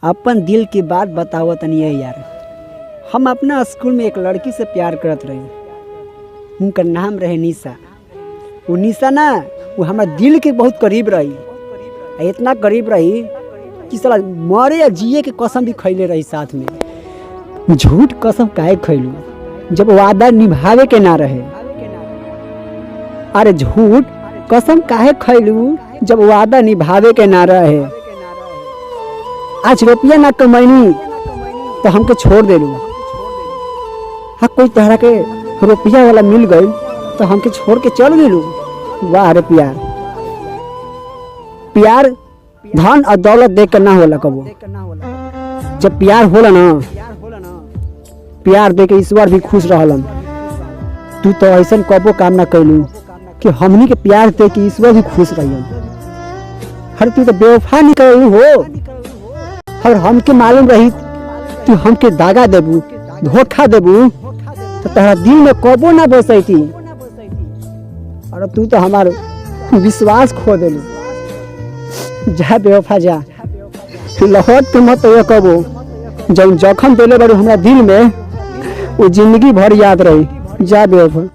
अपन दिल की बात बताओ तनी है यार। हम अपना स्कूल में एक लड़की से प्यार करत रही। उनका नाम रहे निशा। वो निशा ना, वो हमारे दिल के बहुत करीब रही। इतना करीब रही कि साला मरे या जिए के कसम भी खैले रही साथ में। झूठ कसम काहे खैलू जब वादा निभावे के ना रहे। अरे झूठ कसम काहे खैलू जब वादा निभावे के ना रहे। आज रुपया ना कमैनी तो हमके छोड़ दे लू। हाँ, कोई तरह के रुपया वाला मिल गई तो हमके छोड़ के चल गेलू। वाह रे प्यार। प्यार धन और दौलत देख कर ना होला कबो। जब प्यार होला ना, प्यार दे के ईश्वर भी खुश रहलन। तू तो ऐसा कबो काम ना कैलू कि हमनी के प्यार दे के ईश्वर भी खुश रहियन। हर तू तो बेवफा निकलू हो। और हमके मालूम रही तू हमके दागा देबू, धोखा देबू तो तेरा दिल में कबो ना बसई थी। और तू तो हमार विश्वास खो देलू। जा बेवफा जा, लौट के मत ये कबो। जब जखम देले बारू हमरा दिल में वो जिंदगी भर याद रही। जा बेवफा।